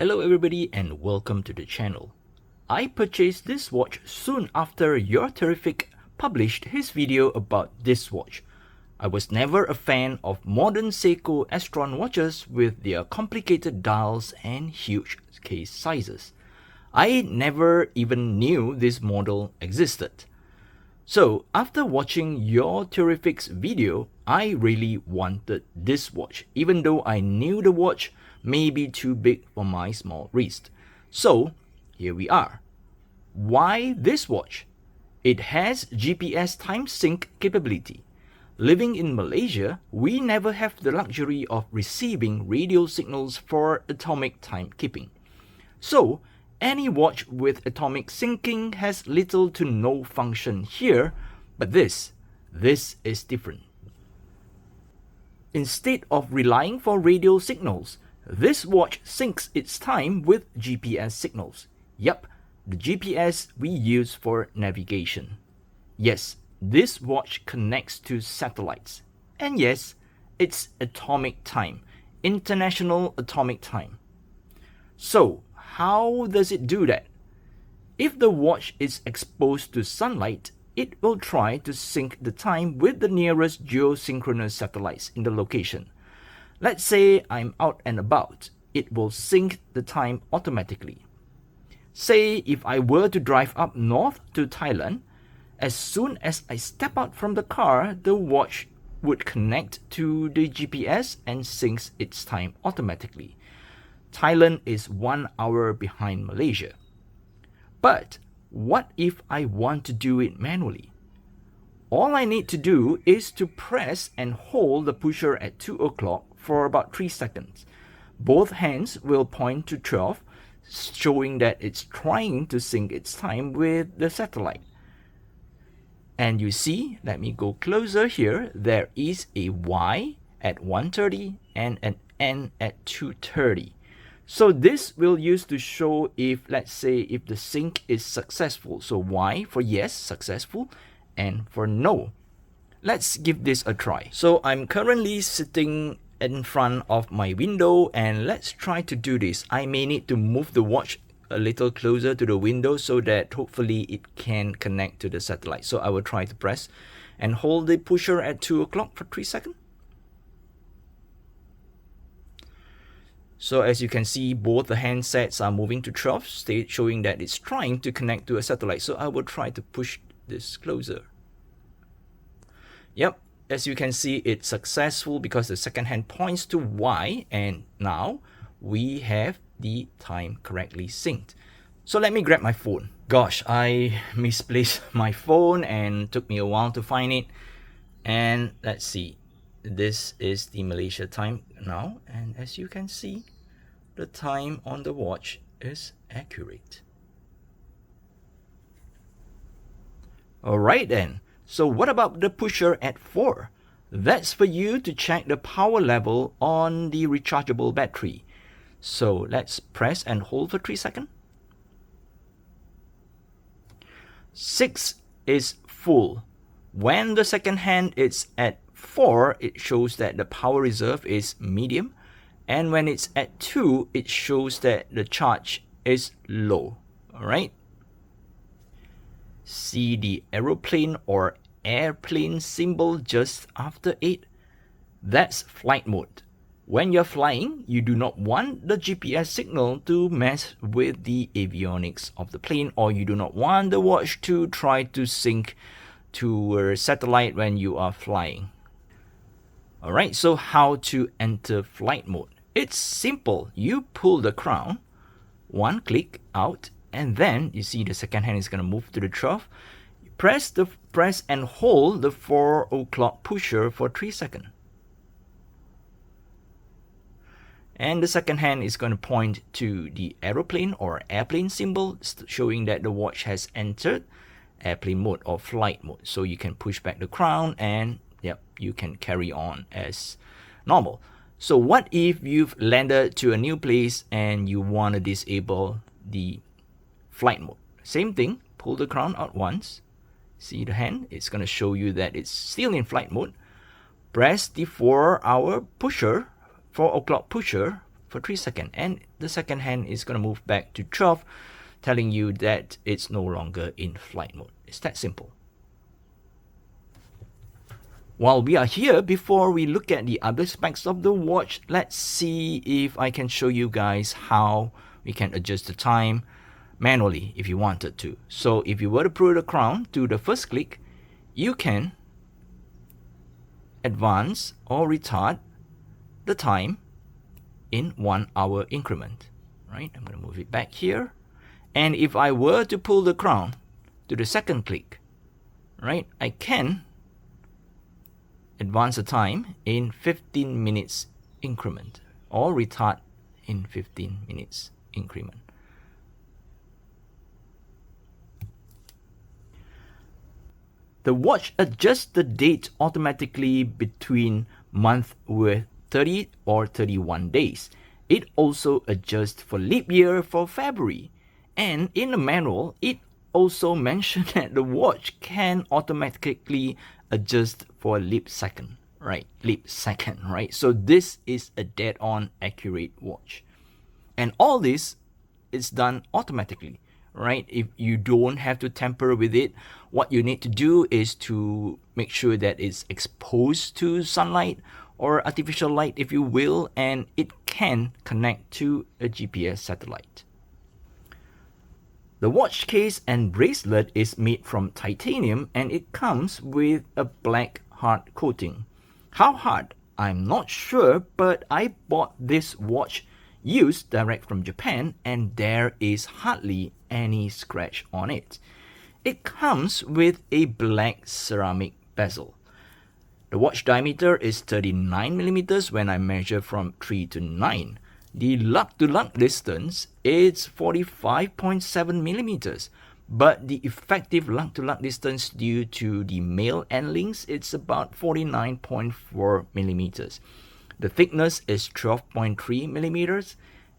Hello everybody and welcome to the channel. I purchased this watch soon after Your Terrific published his video about this watch. I was never a fan of modern Seiko Astron watches with their complicated dials and huge case sizes. I never even knew this model existed. So after watching Your Terrific's video, I really wanted this watch, even though I knew the watch may be too big for my small wrist. So here we are. Why this watch? It has GPS time sync capability. Living in Malaysia, we never have the luxury of receiving radio signals for atomic timekeeping. So any watch with atomic syncing has little to no function here, but this is different. Instead of relying for radio signals, this watch syncs its time with GPS signals. Yup, the GPS we use for navigation. Yes, this watch connects to satellites. And yes, it's atomic time, international atomic time. So, how does it do that? If the watch is exposed to sunlight, it will try to sync the time with the nearest geosynchronous satellites in the location. Let's say I'm out and about, it will sync the time automatically. Say if I were to drive up north to Thailand, as soon as I step out from the car, the watch would connect to the GPS and syncs its time automatically. Thailand is 1 hour behind Malaysia. But what if I want to do it manually? All I need to do is to press and hold the pusher at 2 o'clock for about 3 seconds. Both hands will point to 12, showing that it's trying to sync its time with the satellite. And you see, let me go closer here, there is a Y at 1:30 and an N at 2:30. So this will use to show if, let's say, if the sync is successful. So Y for yes, successful, and for no. Let's give this a try. So I'm currently sitting in front of my window and let's try to do this. I may need to move the watch a little closer to the window so that hopefully it can connect to the satellite. So I will try to press and hold the pusher at 2 o'clock for 3 seconds. So as you can see, both the handsets are moving to 12, showing that it's trying to connect to a satellite. So I will try to push this closer. Yep, as you can see, it's successful because the second hand points to Y, and now we have the time correctly synced. So let me grab my phone. Gosh, I misplaced my phone and took me a while to find it. And let's see, this is the Malaysia time now, and as you can see, the time on the watch is accurate. Alright then, so what about the pusher at 4? That's for you to check the power level on the rechargeable battery. So let's press and hold for 3 seconds. 6 is full. When the second hand is at 4, it shows that the power reserve is medium. And when it's at 2, it shows that the charge is low. Alright. See the aeroplane or airplane symbol just after 8? That's flight mode. When you're flying, you do not want the GPS signal to mess with the avionics of the plane, or you do not want the watch to try to sync to a satellite when you are flying. Alright, so how to enter flight mode? It's simple. You pull the crown, one click out, and then you see the second hand is going to move to the 12. Press and hold the 4 o'clock pusher for 3 seconds. And the second hand is going to point to the aeroplane or airplane symbol, showing that the watch has entered airplane mode or flight mode. So you can push back the crown and yep, you can carry on as normal. So what if you've landed to a new place and you want to disable the flight mode? Same thing, pull the crown out once. See the hand? It's going to show you that it's still in flight mode. Press the 4 o'clock pusher for 3 seconds, and the second hand is going to move back to 12, telling you that it's no longer in flight mode. It's that simple. While we are here, before we look at the other specs of the watch, let's see if I can show you guys how we can adjust the time manually if you wanted to. So if you were to put the crown to the first click, you can advance or retard the time in 1 hour increment. Right? I'm going to move it back here. And if I were to pull the crown to the second click, right, I can advance the time in 15 minutes increment or retard in 15 minutes increment. The watch adjusts the date automatically between month with 30 or 31 days. It also adjusts for leap year for February. And in the manual, it also mentioned that the watch can automatically adjust for leap second, right? Leap second, right? So this is a dead-on accurate watch. And all this is done automatically, right? If you don't have to tamper with it, what you need to do is to make sure that it's exposed to sunlight or artificial light, if you will, and it can connect to a GPS satellite. The watch case and bracelet is made from titanium, and it comes with a black hard coating. How hard? I'm not sure, but I bought this watch used direct from Japan, and there is hardly any scratch on it. It comes with a black ceramic bezel. The watch diameter is 39 millimeters when I measure from 3 to 9. The lug-to-lug distance is 45.7 millimeters, but the effective lug-to-lug distance due to the male end links is about 49.4 millimeters. The thickness is 12.3 millimeters,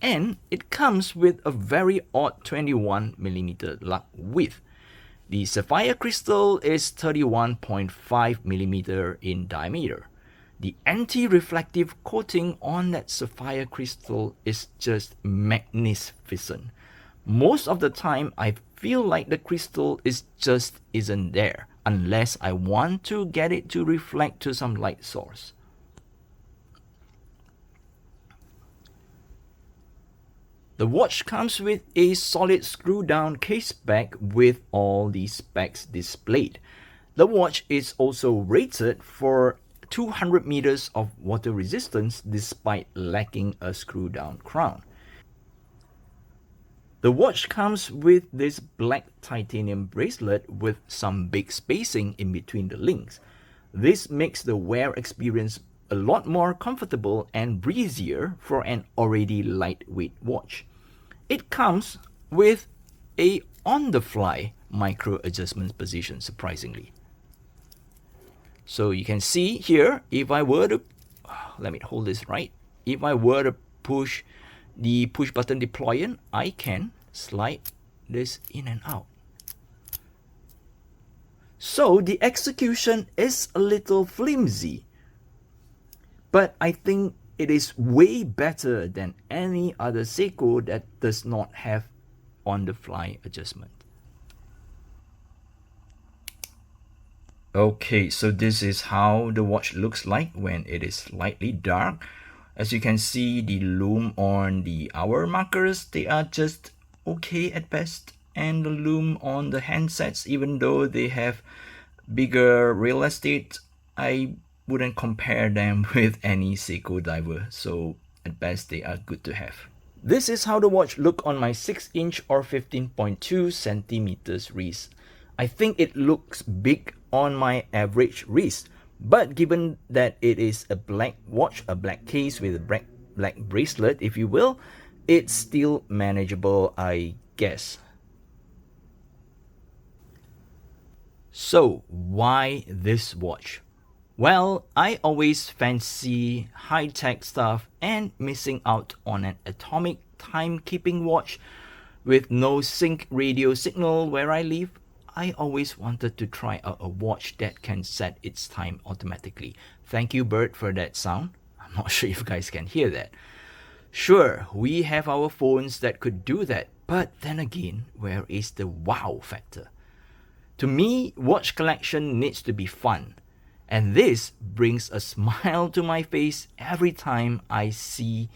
and it comes with a very odd 21 millimeter lug width. The sapphire crystal is 31.5 millimeter in diameter. The anti-reflective coating on that sapphire crystal is just magnificent. Most of the time, I feel like the crystal isn't there unless I want to get it to reflect to some light source. The watch comes with a solid screw-down case back with all the specs displayed. The watch is also rated for 200 meters of water resistance despite lacking a screw-down crown. The watch comes with this black titanium bracelet with some big spacing in between the links. This makes the wear experience a lot more comfortable and breezier for an already lightweight watch. It comes with a on-the-fly micro adjustment position, surprisingly. So you can see here, if I were to, let me hold this right, if I were to push the push button deployant, I can slide this in and out. So the execution is a little flimsy, but I think it is way better than any other Seiko that does not have on-the-fly adjustment. Okay, so this is how the watch looks like when it is slightly dark. As you can see, the lume on the hour markers, they are just okay at best. And the lume on the handsets, even though they have bigger real estate, I wouldn't compare them with any Seiko diver. So at best, they are good to have. This is how the watch look on my 6-inch or 15.2 centimeters wrist. I think it looks big on my average wrist, but given that it is a black watch, a black case with a black bracelet, if you will, it's still manageable, I guess. So why this watch? Well, I always fancy high-tech stuff, and missing out on an atomic timekeeping watch with no sync radio signal where I live, I always wanted to try out a watch that can set its time automatically. Thank you, Bird, for that sound. I'm not sure if you guys can hear that. Sure, we have our phones that could do that, but then again, where is the wow factor? To me, watch collection needs to be fun, and this brings a smile to my face every time I see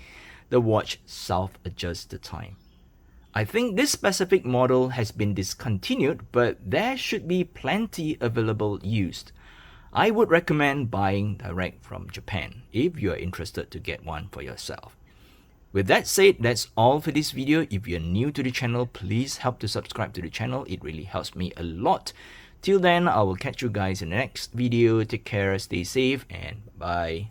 the watch self-adjust the time. I think this specific model has been discontinued, but there should be plenty available used. I would recommend buying direct from Japan if you are interested to get one for yourself. With that said, that's all for this video. If you're new to the channel, please help to subscribe to the channel. It really helps me a lot. Till then, I will catch you guys in the next video. Take care, stay safe, and bye.